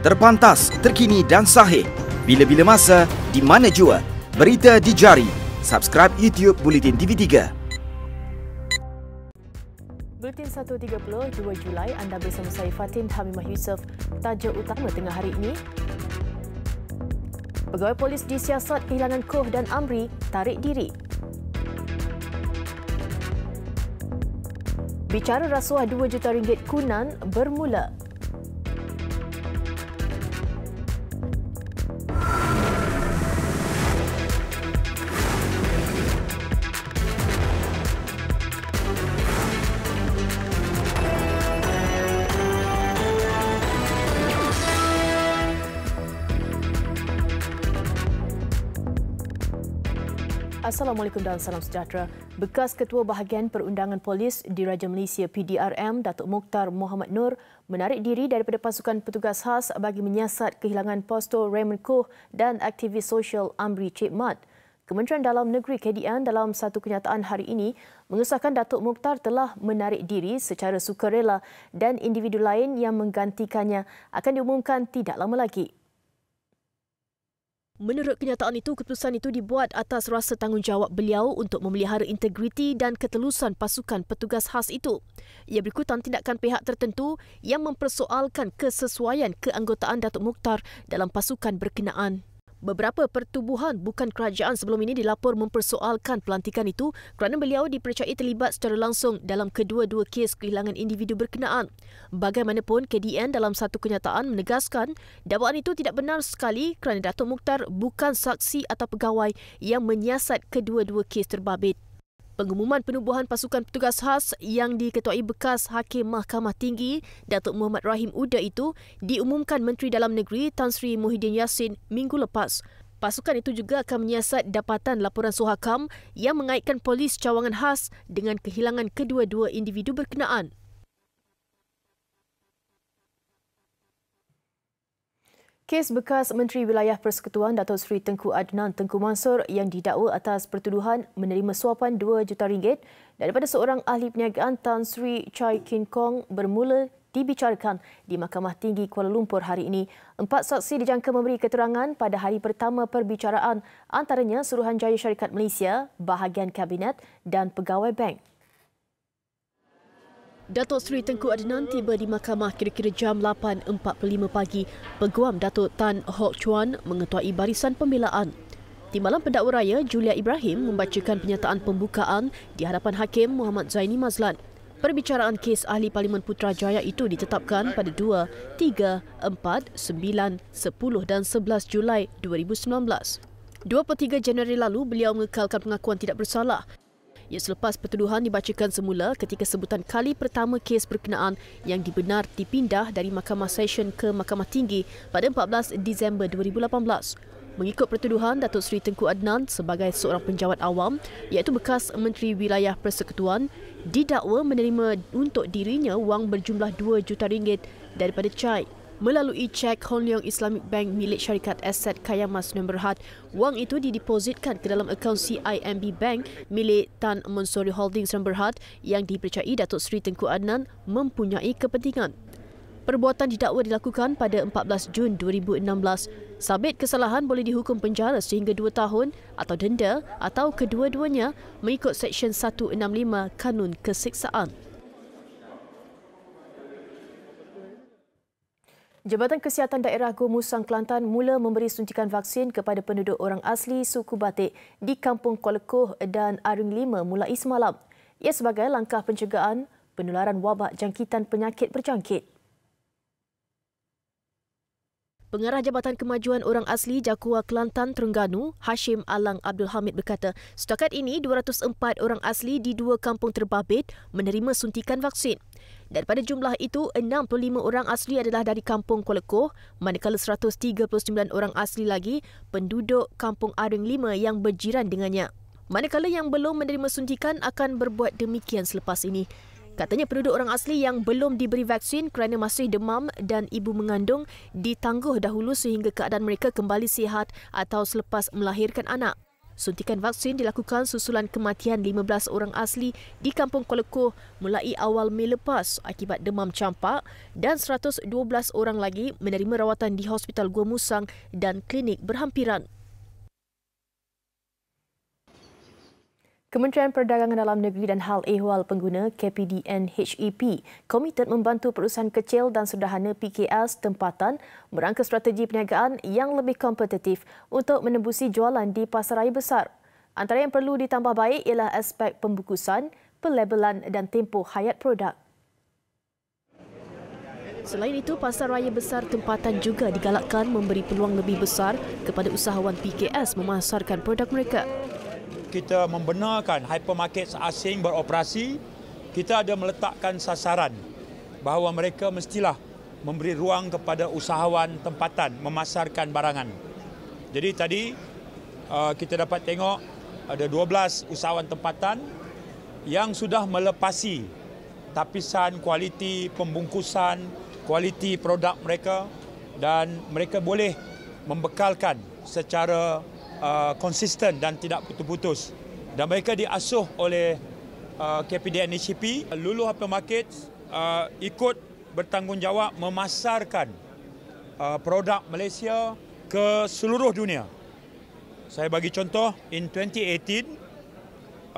Terpantas, terkini dan sahih. Bila-bila masa, di mana jua. Berita di jari. Subscribe YouTube Bulletin TV3. Bulletin 1.30 2 Julai, anda bersama saya Fatin Hamimah Yusof. Tajuk utama tengah hari ini. Pegawai polis disiasat kehilangan Koh dan Amri tarik diri. Bicara rasuah RM2 juta kunan bermula. Assalamualaikum dan salam sejahtera. Bekas Ketua Bahagian Perundangan Polis Diraja Malaysia PDRM, Datuk Mokhtar Mohamad Noor menarik diri daripada pasukan petugas khas bagi menyiasat kehilangan Posto Raymond Koh dan aktivis sosial Amri Cik Mat. Kementerian Dalam Negeri KDN dalam satu kenyataan hari ini mengesahkan Datuk Mokhtar telah menarik diri secara sukarela dan individu lain yang menggantikannya akan diumumkan tidak lama lagi. Menurut kenyataan itu, keputusan itu dibuat atas rasa tanggungjawab beliau untuk memelihara integriti dan ketelusan pasukan petugas khas itu. Ia berikutan tindakan pihak tertentu yang mempersoalkan kesesuaian keanggotaan Datuk Mokhtar dalam pasukan berkenaan. Beberapa pertubuhan bukan kerajaan sebelum ini dilapor mempersoalkan pelantikan itu kerana beliau dipercayai terlibat secara langsung dalam kedua-dua kes kehilangan individu berkenaan. Bagaimanapun, KDN dalam satu kenyataan menegaskan dakwaan itu tidak benar sekali kerana Datuk Mokhtar bukan saksi atau pegawai yang menyiasat kedua-dua kes terbabit. Pengumuman penubuhan pasukan petugas khas yang diketuai bekas Hakim Mahkamah Tinggi Datuk Muhammad Rahim Uda itu diumumkan Menteri Dalam Negeri Tan Sri Muhyiddin Yassin minggu lepas. Pasukan itu juga akan menyiasat dapatan laporan Suhakam yang mengaitkan polis cawangan khas dengan kehilangan kedua-dua individu berkenaan. Kes bekas Menteri Wilayah Persekutuan Datuk Seri Tengku Adnan Tengku Mansur yang didakwa atas pertuduhan menerima suapan RM2 juta daripada seorang ahli perniagaan Tan Sri Chai Kin Kong bermula dibicarakan di Mahkamah Tinggi Kuala Lumpur hari ini. 4 saksi dijangka memberi keterangan pada hari pertama perbicaraan, antaranya Suruhanjaya Syarikat Malaysia, bahagian Kabinet dan pegawai bank. Datuk Seri Tengku Adnan tiba di mahkamah kira-kira jam 8.45 pagi. Peguam Datuk Tan Hock Chuan mengetuai barisan pembelaan. Timbalan Pendakwa Raya Julia Ibrahim membacakan penyataan pembukaan di hadapan Hakim Muhammad Zaini Mazlan. Perbicaraan kes Ahli Parlimen Putrajaya itu ditetapkan pada 2, 3, 4, 9, 10 dan 11 Julai 2019. 23 Januari lalu beliau mengekalkan pengakuan tidak bersalah. Ia selepas pertuduhan dibacakan semula ketika sebutan kali pertama kes berkenaan yang dibenar dipindah dari Mahkamah Session ke Mahkamah Tinggi pada 14 Disember 2018. Mengikut pertuduhan, Datuk Seri Tengku Adnan sebagai seorang penjawat awam iaitu bekas Menteri Wilayah Persekutuan didakwa menerima untuk dirinya wang berjumlah RM2 juta daripada Chai. Melalui cek Hon Leong Islamic Bank milik syarikat aset Kayamas Sdn Bhd, wang itu didepositkan ke dalam akaun CIMB Bank milik Tan Monsori Holdings Sdn Bhd yang dipercayai Datuk Seri Tengku Adnan mempunyai kepentingan. Perbuatan didakwa dilakukan pada 14 Jun 2016. Sabit kesalahan boleh dihukum penjara sehingga 2 tahun atau denda atau kedua-duanya mengikut Seksyen 165 Kanun Keseksaan. Jabatan Kesihatan Daerah Gomusang Kelantan mula memberi suntikan vaksin kepada penduduk orang asli suku Batik di Kampung Kuala Koh dan Aring 5 mulai semalam. Ia sebagai langkah pencegahan penularan wabak jangkitan penyakit berjangkit. Pengarah Jabatan Kemajuan Orang Asli Jakua Kelantan Terengganu, Hashim Alang Abdul Hamid berkata, setakat ini 204 orang asli di 2 kampung terbabit menerima suntikan vaksin. Daripada jumlah itu, 65 orang asli adalah dari Kampung Kuala Koh, manakala 139 orang asli lagi penduduk Kampung Aring 5 yang berjiran dengannya. Manakala yang belum menerima suntikan akan berbuat demikian selepas ini. Katanya penduduk orang asli yang belum diberi vaksin kerana masih demam dan ibu mengandung ditangguh dahulu sehingga keadaan mereka kembali sihat atau selepas melahirkan anak. Suntikan vaksin dilakukan susulan kematian 15 orang asli di Kampung Kuala Koh mulai awal Mei lepas akibat demam campak dan 112 orang lagi menerima rawatan di Hospital Gua Musang dan klinik berhampiran. Kementerian Perdagangan Dalam Negeri dan Hal Ehwal Pengguna KPDN HEP komited membantu perusahaan kecil dan sederhana PKS tempatan merangka strategi perniagaan yang lebih kompetitif untuk menembusi jualan di pasaraya besar. Antara yang perlu ditambah baik ialah aspek pembukusan, pelabelan dan tempoh hayat produk. Selain itu, pasaraya besar tempatan juga digalakkan memberi peluang lebih besar kepada usahawan PKS memasarkan produk mereka. Kita membenarkan hypermarket asing beroperasi, kita ada meletakkan sasaran bahawa mereka mestilah memberi ruang kepada usahawan tempatan memasarkan barangan. Jadi tadi kita dapat tengok ada 12 usahawan tempatan yang sudah melepasi tapisan kualiti pembungkusan, kualiti produk mereka dan mereka boleh membekalkan secara konsisten dan tidak putus-putus. Dan mereka diasuh oleh KPDN HEP. Lulu Hypermarket ikut bertanggungjawab memasarkan produk Malaysia ke seluruh dunia. Saya bagi contoh, in 2018,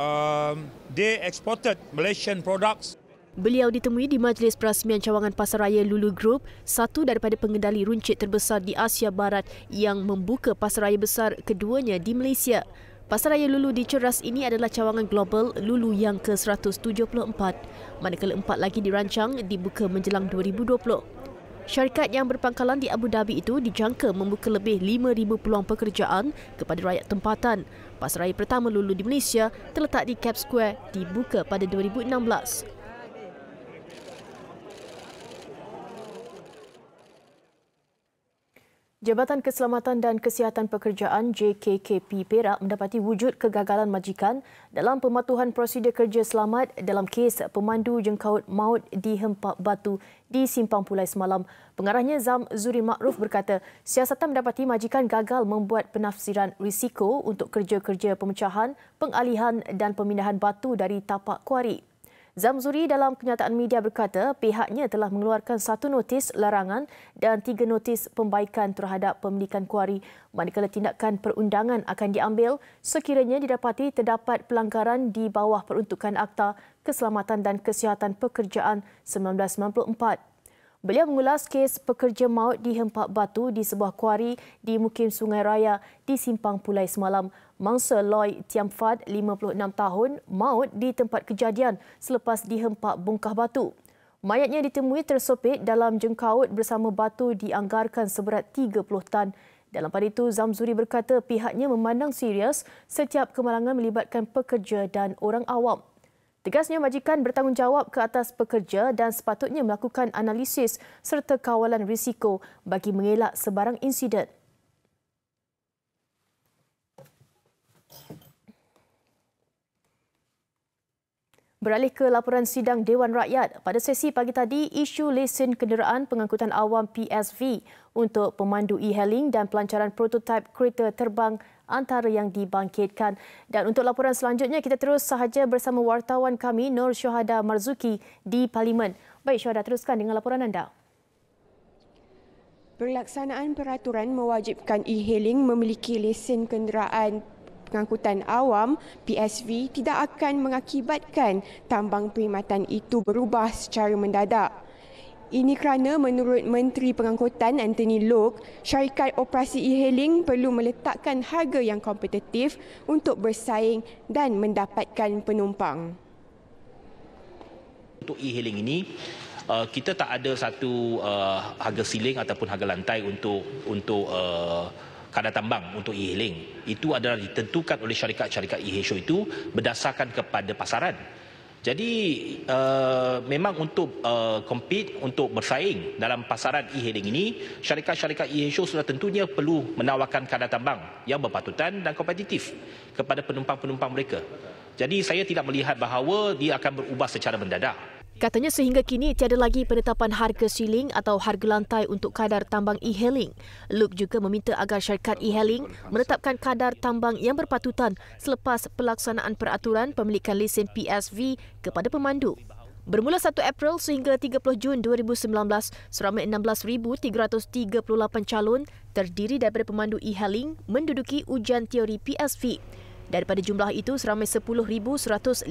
they exported Malaysian products. Beliau ditemui di Majlis Perasmian Cawangan Pasaraya Lulu Group, satu daripada pengendali runcit terbesar di Asia Barat yang membuka pasaraya besar keduanya di Malaysia. Pasaraya Lulu di Ceras ini adalah cawangan global Lulu yang ke-174, manakala 4 lagi dirancang dibuka menjelang 2020. Syarikat yang berpangkalan di Abu Dhabi itu dijangka membuka lebih 5,000 peluang pekerjaan kepada rakyat tempatan. Pasaraya pertama Lulu di Malaysia terletak di Cap Square, dibuka pada 2016. Jabatan Keselamatan dan Kesihatan Pekerjaan JKKP Perak mendapati wujud kegagalan majikan dalam pematuhan prosedur kerja selamat dalam kes pemandu jengkaut maut di Hempak Batu di Simpang Pulai semalam. Pengarahnya Zam Zuri Makruf berkata, siasatan mendapati majikan gagal membuat penafsiran risiko untuk kerja-kerja pemecahan, pengalihan dan pemindahan batu dari tapak kuari. Zamzuri dalam kenyataan media berkata pihaknya telah mengeluarkan 1 notis larangan dan 3 notis pembaikan terhadap pemilikan kuari manakala tindakan perundangan akan diambil sekiranya didapati terdapat pelanggaran di bawah peruntukan Akta Keselamatan dan Kesihatan Pekerjaan 1994. Beliau mengulas kes pekerja maut di Hempak Batu di sebuah kuari di Mukim Sungai Raya di Simpang Pulai semalam. Mangsa Loy Tiamfad, 56 tahun, maut di tempat kejadian selepas dihempak bongkah batu. Mayatnya ditemui tersopit dalam jengkaut bersama batu dianggarkan seberat 30 tan. Dalam pada itu, Zamzuri berkata pihaknya memandang serius setiap kemalangan melibatkan pekerja dan orang awam. Tegasnya majikan bertanggungjawab ke atas pekerja dan sepatutnya melakukan analisis serta kawalan risiko bagi mengelak sebarang insiden. Beralih ke laporan sidang Dewan Rakyat, pada sesi pagi tadi, isu lesen kenderaan pengangkutan awam PSV untuk pemandu e-hailing dan pelancaran prototipe kereta terbang antara yang dibangkitkan. Dan untuk laporan selanjutnya, kita terus sahaja bersama wartawan kami Nur Syuhada Marzuki di Parlimen. Baik Syuhada, teruskan dengan laporan anda. Pelaksanaan peraturan mewajibkan e-hailing memiliki lesen kenderaan pengangkutan awam PSV tidak akan mengakibatkan tambang perkhidmatan itu berubah secara mendadak. Ini kerana menurut Menteri Pengangkutan Anthony Loke, syarikat operasi e-hailing perlu meletakkan harga yang kompetitif untuk bersaing dan mendapatkan penumpang. Untuk e-hailing ini, kita tak ada satu harga ceiling ataupun harga lantai untuk kadar tambang untuk e-hailing. Itu adalah ditentukan oleh syarikat-syarikat e-hailing itu berdasarkan kepada pasaran. Jadi memang untuk compete, untuk bersaing dalam pasaran e-hailing ini, syarikat-syarikat e-hailing sudah tentunya perlu menawarkan kadar tambang yang berpatutan dan kompetitif kepada penumpang-penumpang mereka. Jadi saya tidak melihat bahawa dia akan berubah secara mendadak. Katanya sehingga kini tiada lagi penetapan harga ceiling atau harga lantai untuk kadar tambang e-hailing. Luke juga meminta agar syarikat e-hailing menetapkan kadar tambang yang berpatutan selepas pelaksanaan peraturan pemilikan lesen PSV kepada pemandu. Bermula 1 April sehingga 30 Jun 2019, seramai 16,338 calon terdiri daripada pemandu e-hailing menduduki ujian teori PSV. Daripada jumlah itu, seramai 10,151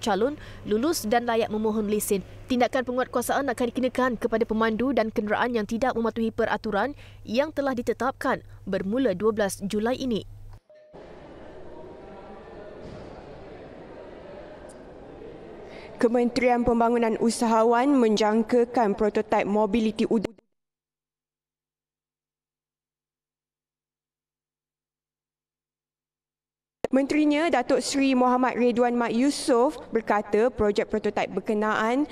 calon lulus dan layak memohon lesen. Tindakan penguatkuasaan akan dikenakan kepada pemandu dan kenderaan yang tidak mematuhi peraturan yang telah ditetapkan bermula 12 Julai ini. Kementerian Pembangunan Usahawan menjangkakan prototipe mobiliti udara Menterinya Datuk Seri Muhammad Redwan Mat Yusof berkata projek prototipe berkenaan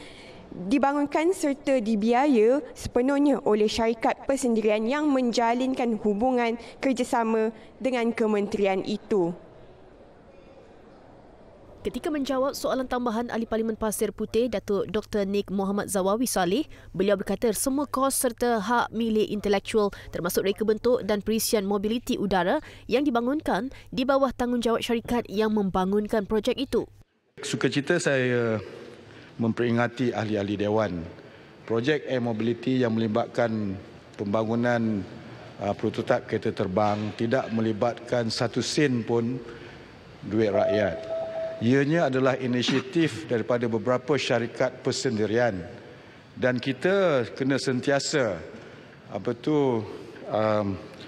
dibangunkan serta dibiaya sepenuhnya oleh syarikat persendirian yang menjalinkan hubungan kerjasama dengan kementerian itu. Ketika menjawab soalan tambahan Ahli Parlimen Pasir Putih, Datuk Dr. Nik Muhammad Zawawi Saleh, beliau berkata semua kos serta hak milik intelektual termasuk reka bentuk dan perisian mobiliti udara yang dibangunkan di bawah tanggungjawab syarikat yang membangunkan projek itu. Sukacita saya memperingati ahli-ahli Dewan. Projek Air Mobility yang melibatkan pembangunan prototipe kereta terbang tidak melibatkan satu sen pun duit rakyat. Ianya adalah inisiatif daripada beberapa syarikat persendirian dan kita kena sentiasa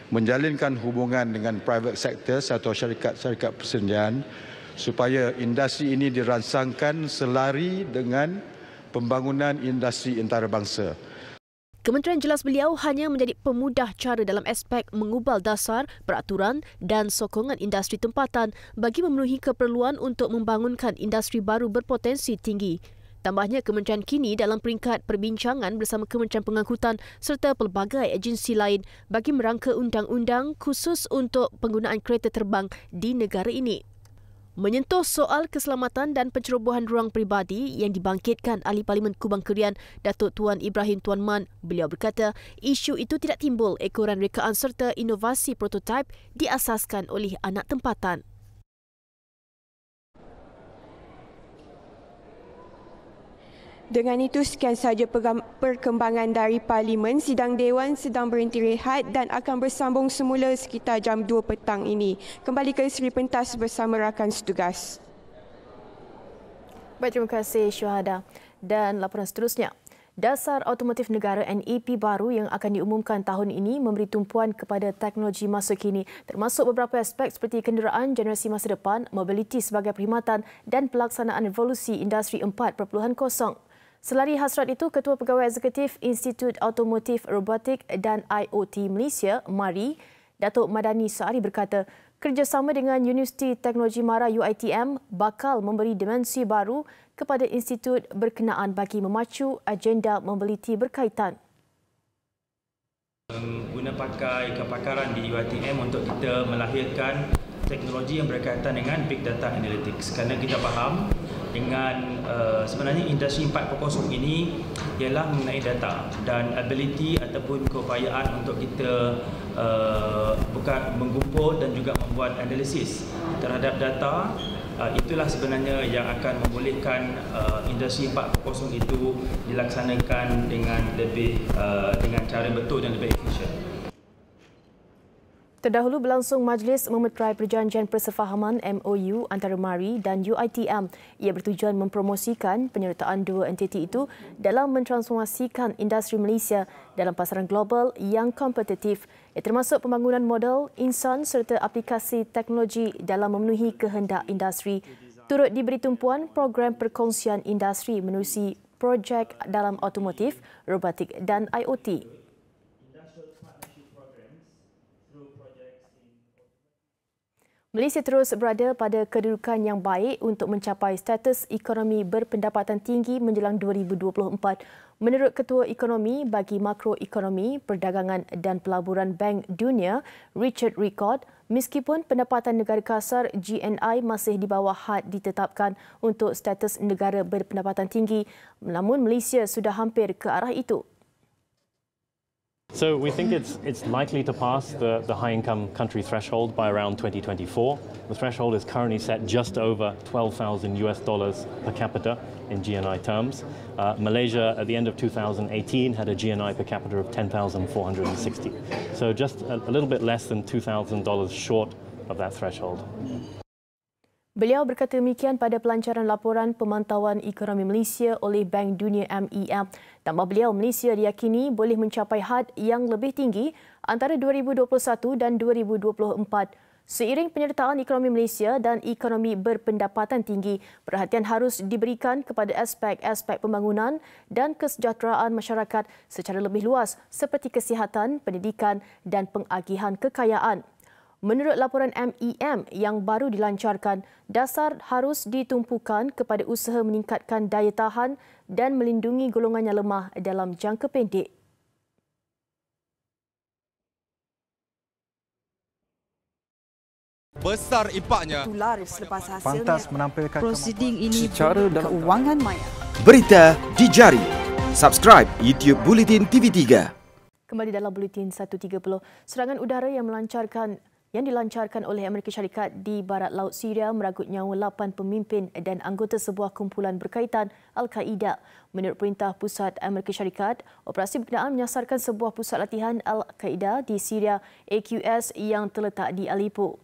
menjalinkan hubungan dengan private sector atau syarikat-syarikat persendirian supaya industri ini dirangsangkan selari dengan pembangunan industri antarabangsa. Kementerian jelas beliau hanya menjadi pemudah cara dalam aspek mengubal dasar, peraturan dan sokongan industri tempatan bagi memenuhi keperluan untuk membangunkan industri baru berpotensi tinggi. Tambahnya, kementerian kini dalam peringkat perbincangan bersama Kementerian Pengangkutan serta pelbagai agensi lain bagi merangka undang-undang khusus untuk penggunaan kereta terbang di negara ini. Menyentuh soal keselamatan dan pencerobohan ruang peribadi yang dibangkitkan Ahli Parlimen Kubang Kerian, Datuk Tuan Ibrahim Tuan Man, beliau berkata isu itu tidak timbul ekoran rekaan serta inovasi prototipe diasaskan oleh anak tempatan. Dengan itu, sekian sahaja perkembangan dari Parlimen. Sidang Dewan sedang berhenti rehat dan akan bersambung semula sekitar jam 2 petang ini. Kembali ke Seri Pentas bersama rakan setugas. Baik, terima kasih Syuhada. Dan laporan seterusnya. Dasar Automotif Negara NEP baru yang akan diumumkan tahun ini memberi tumpuan kepada teknologi masa kini termasuk beberapa aspek seperti kenderaan generasi masa depan, mobiliti sebagai perkhidmatan dan pelaksanaan revolusi industri 4.0. Selari hasrat itu, Ketua Pegawai Eksekutif Institut Automotif Robotik dan IoT Malaysia, MARI, Datuk Madani Saari berkata, kerjasama dengan Universiti Teknologi Mara UiTM bakal memberi dimensi baru kepada institut berkenaan bagi memacu agenda mobiliti berkaitan. Guna pakai kepakaran di UiTM untuk kita melahirkan teknologi yang berkaitan dengan Big Data Analytics kerana kita faham dengan sebenarnya industri 4.0 ini ialah mengenai data dan ability ataupun keupayaan untuk kita bukan menggumpul dan juga membuat analisis terhadap data. Itulah sebenarnya yang akan membolehkan industri 4.0 itu dilaksanakan dengan dengan cara betul dan lebih efisien. Terdahulu berlangsung majlis memeterai perjanjian persefahaman MOU antara MARI dan UiTM. Ia bertujuan mempromosikan penyertaan dua entiti itu dalam mentransformasikan industri Malaysia dalam pasaran global yang kompetitif. Ia termasuk pembangunan model insan serta aplikasi teknologi dalam memenuhi kehendak industri. Turut diberi tumpuan program perkongsian industri menerusi projek dalam automotif, robotik dan IoT. Malaysia terus berada pada kedudukan yang baik untuk mencapai status ekonomi berpendapatan tinggi menjelang 2024. Menurut Ketua Ekonomi bagi Makroekonomi, Perdagangan dan Pelaburan Bank Dunia, Richard Ricord, meskipun pendapatan negara kasar GNI masih di bawah had ditetapkan untuk status negara berpendapatan tinggi, namun Malaysia sudah hampir ke arah itu. So we think it's likely to pass the high-income country threshold by around 2024. The threshold is currently set just over $12,000 per capita in GNI terms. Malaysia at the end of 2018 had a GNI per capita of 10,460. So just a little bit less than $2,000 short of that threshold. Beliau berkata demikian pada pelancaran laporan pemantauan ekonomi Malaysia oleh Bank Dunia MEF. Tambah beliau, Malaysia diyakini boleh mencapai had yang lebih tinggi antara 2021 dan 2024. Seiring penyertaan ekonomi Malaysia dan ekonomi berpendapatan tinggi, perhatian harus diberikan kepada aspek-aspek pembangunan dan kesejahteraan masyarakat secara lebih luas seperti kesihatan, pendidikan dan pengagihan kekayaan. Menurut laporan MEM yang baru dilancarkan, dasar harus ditumpukan kepada usaha meningkatkan daya tahan dan melindungi golongan yang lemah dalam jangka pendek. Besar impaknya. Pantas menampilkan prosiding ini secara dalam kewangan maya. Berita di jari. Subscribe YouTube Bulletin TV3. Kembali dalam Bulletin 130, serangan udara yang dilancarkan oleh Amerika Syarikat di barat laut Syria meragut nyawa 8 pemimpin dan anggota sebuah kumpulan berkaitan Al-Qaeda. Menurut Perintah Pusat Amerika Syarikat, operasi berkenaan menyasarkan sebuah pusat latihan Al-Qaeda di Syria AQS yang terletak di Aleppo.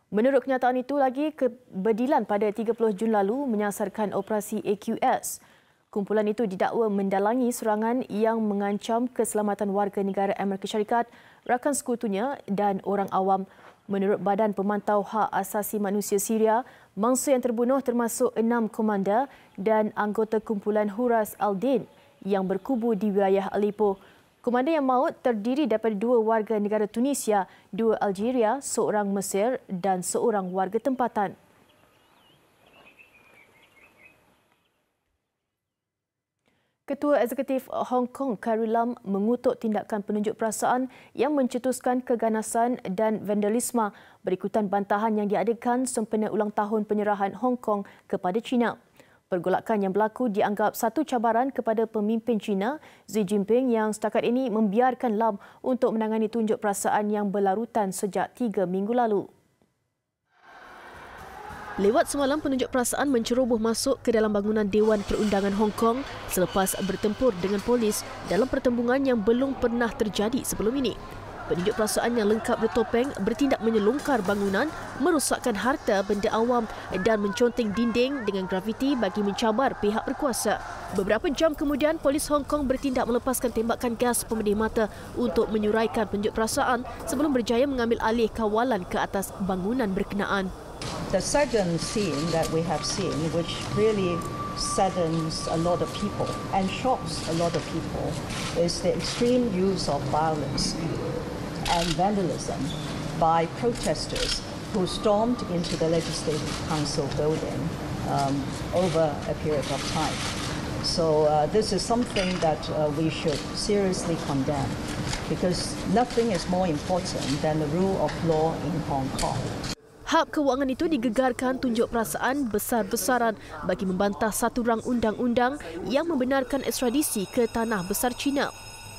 Menurut kenyataan itu lagi, kebedilan pada 30 Jun lalu menyasarkan operasi AQS. Kumpulan itu didakwa mendalangi serangan yang mengancam keselamatan warga negara Amerika Syarikat, rakan sekutunya dan orang awam. Menurut Badan Pemantau Hak Asasi Manusia Syria, mangsa yang terbunuh termasuk 6 komander dan anggota kumpulan Huras al-Din yang berkubu di wilayah Aleppo. Komander yang maut terdiri daripada 2 warga negara Tunisia, 2 Algeria, seorang Mesir dan seorang warga tempatan. Ketua Eksekutif Hong Kong Carrie Lam mengutuk tindakan penunjuk perasaan yang mencetuskan keganasan dan vandalisme berikutan bantahan yang diadakan sempena ulang tahun penyerahan Hong Kong kepada China. Pergolakan yang berlaku dianggap satu cabaran kepada pemimpin China, Xi Jinping, yang setakat ini membiarkan Lam untuk menangani tunjuk perasaan yang berlarutan sejak 3 minggu lalu. Lewat semalam, penunjuk perasaan menceroboh masuk ke dalam bangunan Dewan Perundangan Hong Kong selepas bertempur dengan polis dalam pertembungan yang belum pernah terjadi sebelum ini. Penunjuk perasaan yang lengkap bertopeng bertindak menyelongkar bangunan, merosakkan harta benda awam dan menconteng dinding dengan grafiti bagi mencabar pihak berkuasa. Beberapa jam kemudian, polis Hong Kong bertindak melepaskan tembakan gas pemedih mata untuk menyuraikan penunjuk perasaan sebelum berjaya mengambil alih kawalan ke atas bangunan berkenaan. The second scene that we have seen, which really saddens a lot of people and shocks a lot of people, is the extreme use of violence and vandalism by protesters who stormed into the Legislative Council building over a period of time. So this is something that we should seriously condemn, because nothing is more important than the rule of law in Hong Kong. Hak kewangan itu digegarkan tunjuk perasaan besar-besaran bagi membantah satu rang undang-undang yang membenarkan ekstradisi ke tanah besar China.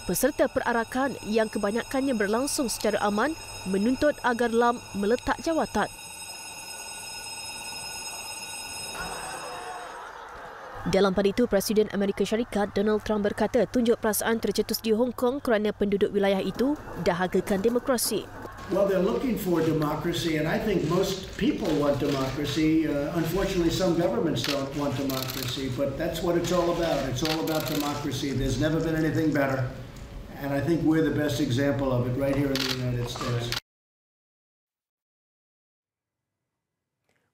Peserta perarakan yang kebanyakannya berlangsung secara aman menuntut agar Lam meletak jawatan. Dalam pada itu, Presiden Amerika Syarikat Donald Trump berkata tunjuk perasaan tercetus di Hong Kong kerana penduduk wilayah itu dahagakan demokrasi. Well, they're looking for democracy, and I think most people want democracy. Unfortunately, some governments don't want democracy, but that's what it's all about. It's all about democracy. There's never been anything better, and I think we're the best example of it right here in the United States.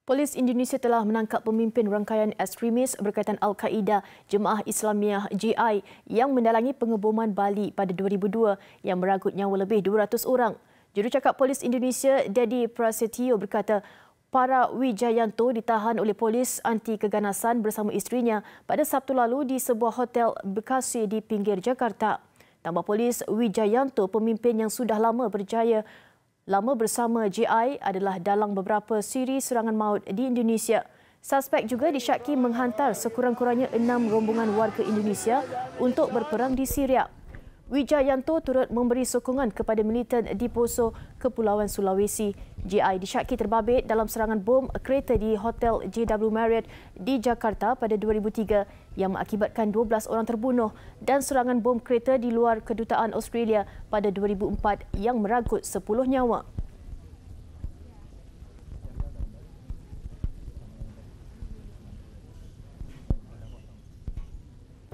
Polis Indonesia telah menangkap pemimpin rangkaian ekstremis berkaitan Al-Qaeda Jemaah Islamiah JI yang mendalangi pengeboman Bali pada 2002 yang meragut nyawa lebih 200 orang. Jurucakap Polis Indonesia, Dedi Prasetyo berkata, Para Wijayanto ditahan oleh polis anti keganasan bersama isterinya pada Sabtu lalu di sebuah hotel Bekasi di pinggir Jakarta. Tambah polis Wijayanto, pemimpin yang sudah lama bersama JI, adalah dalam beberapa siri serangan maut di Indonesia. Suspek juga disyaki menghantar sekurang-kurangnya 6 rombongan warga Indonesia untuk berperang di Syria. Wijayanto turut memberi sokongan kepada militan di Poso, Kepulauan Sulawesi. JI disyaki terbabit dalam serangan bom kereta di Hotel JW Marriott di Jakarta pada 2003 yang mengakibatkan 12 orang terbunuh dan serangan bom kereta di luar Kedutaan Australia pada 2004 yang merangkut 10 nyawa.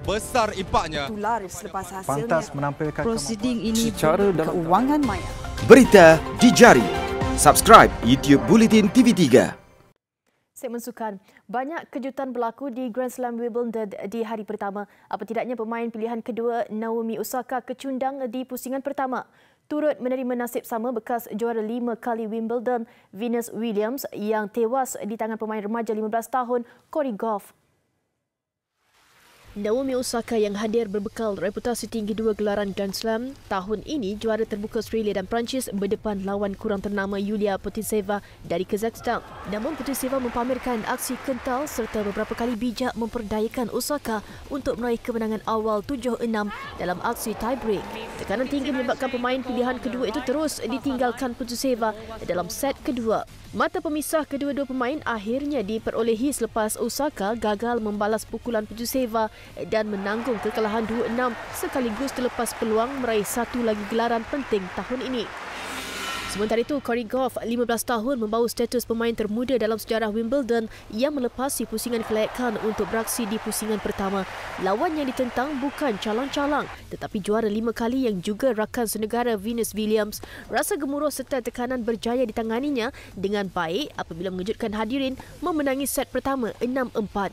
Besar impaknya. Selepas hasilnya, pantas menampilkan prosiding ini secara keuangan maya. Berita di jari. Subscribe YouTube Bulletin TV3. Segmen sukan. Banyak kejutan berlaku di Grand Slam Wimbledon di hari pertama. Apa tidaknya pemain pilihan kedua Naomi Osaka kecundang di pusingan pertama. Turut menerima nasib sama bekas juara 5 kali Wimbledon Venus Williams yang tewas di tangan pemain remaja 15 tahun Cory Gauff. Naomi Osaka yang hadir berbekal reputasi tinggi 2 gelaran Grand Slam tahun ini, juara terbuka Australia dan Perancis berdepan lawan kurang ternama Yulia Putintseva dari Kazakhstan. Namun Putintseva mempamerkan aksi kental serta beberapa kali bijak memperdayakan Osaka untuk meraih kemenangan awal 7-6 dalam aksi tiebreak. Tekanan tinggi menyebabkan pemain pilihan kedua itu terus ditinggalkan Putintseva dalam set kedua. Mata pemisah kedua-dua pemain akhirnya diperolehi selepas Osaka gagal membalas pukulan Putintseva dan menanggung kekalahan 2-6 sekaligus terlepas peluang meraih satu lagi gelaran penting tahun ini. Sementara itu, Cory Gauff, 15 tahun, membawa status pemain termuda dalam sejarah Wimbledon yang melepasi pusingan kelayakan untuk beraksi di pusingan pertama. Lawan yang ditentang bukan calang-calang tetapi juara 5 kali yang juga rakan senegara Venus Williams. Rasa gemuruh serta tekanan berjaya ditanganinya dengan baik apabila mengejutkan hadirin memenangi set pertama 6-4.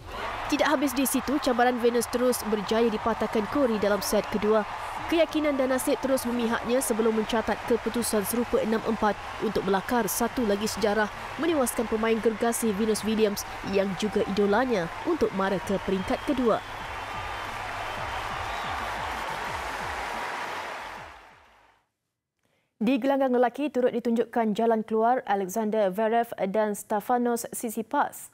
Tidak habis di situ, cabaran Venus terus berjaya dipatahkan Cory dalam set kedua. Keyakinan dan nasib terus memihaknya sebelum mencatat keputusan serupa 6-4 untuk melakar satu lagi sejarah, menewaskan pemain gergasi Venus Williams yang juga idolanya untuk mara ke peringkat kedua. Di gelanggang lelaki turut ditunjukkan jalan keluar Alexander Zverev dan Stefanos Tsitsipas.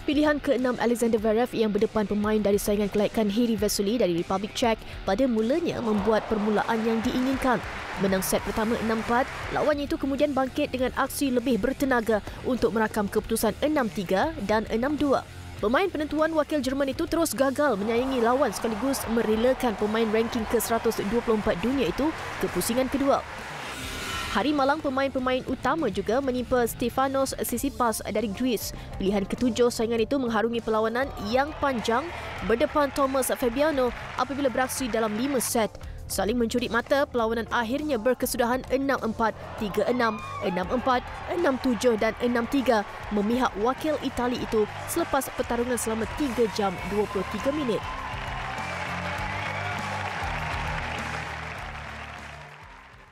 Pilihan ke-6 Alexander Zverev yang berdepan pemain dari saingan kelayakan Hiri Vesely dari Republik Czech pada mulanya membuat permulaan yang diinginkan. Menang set pertama 6-4, lawannya itu kemudian bangkit dengan aksi lebih bertenaga untuk merakam keputusan 6-3 dan 6-2. Pemain penentuan wakil Jerman itu terus gagal menyaingi lawan sekaligus merelakan pemain ranking ke-124 dunia itu ke pusingan kedua. Hari malang pemain-pemain utama juga menimpa Stefanos Tsitsipas dari Greece. Pilihan ketujuh saingan itu mengharungi perlawanan yang panjang berdepan Thomas Fabiano apabila beraksi dalam 5 set. Saling mencuri mata, perlawanan akhirnya berkesudahan 6-4, 3-6, 6-4, 6-7 dan 6-3 memihak wakil Itali itu selepas pertarungan selama 3 jam 23 minit.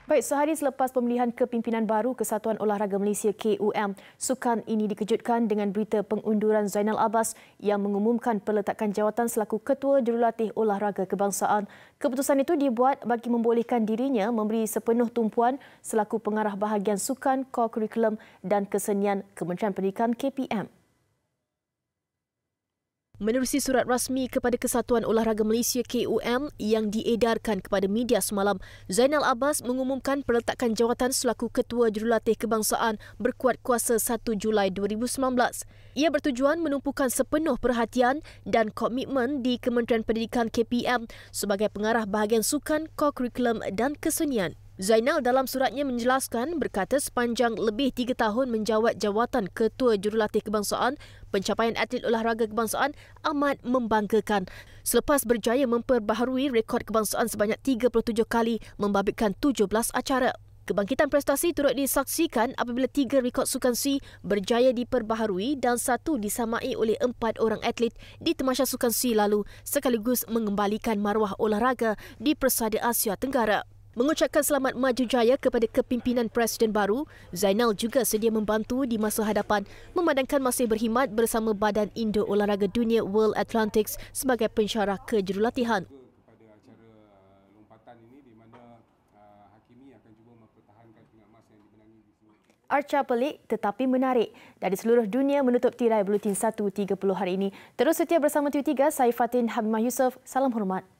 Baik, sehari selepas pemilihan kepimpinan baru Kesatuan Olahraga Malaysia KUM, sukan ini dikejutkan dengan berita pengunduran Zainal Abbas yang mengumumkan peletakan jawatan selaku Ketua Jurulatih Olahraga Kebangsaan. Keputusan itu dibuat bagi membolehkan dirinya memberi sepenuh tumpuan selaku pengarah bahagian sukan, kurikulum dan kesenian Kementerian Pendidikan KPM. Menerusi surat rasmi kepada Kesatuan Olahraga Malaysia KUM yang diedarkan kepada media semalam, Zainal Abbas mengumumkan peletakan jawatan selaku Ketua Jurulatih Kebangsaan berkuat kuasa 1 Julai 2019. Ia bertujuan menumpukan sepenuh perhatian dan komitmen di Kementerian Pendidikan KPM sebagai pengarah bahagian sukan, kurikulum dan kesenian. Zainal dalam suratnya menjelaskan berkata sepanjang lebih 3 tahun menjawat jawatan Ketua Jurulatih Kebangsaan, pencapaian atlet olahraga kebangsaan amat membanggakan. Selepas berjaya memperbaharui rekod kebangsaan sebanyak 37 kali membabitkan 17 acara. Kebangkitan prestasi turut disaksikan apabila 3 rekod sukan C berjaya diperbaharui dan 1 disamai oleh 4 orang atlet di Tamasya Sukan C lalu sekaligus mengembalikan maruah olahraga di Persada Asia Tenggara. Mengucapkan selamat maju jaya kepada kepimpinan Presiden baru, Zainal juga sedia membantu di masa hadapan memandangkan masih berkhidmat bersama Badan Indo Olahraga Dunia World Athletics sebagai pensyarah kejurulatihan. Arca pelik tetapi menarik. Dari seluruh dunia menutup tirai Buletin 1.30 hari ini. Terus setia bersama TV3, saya Fatin Habimah Yusof. Salam hormat.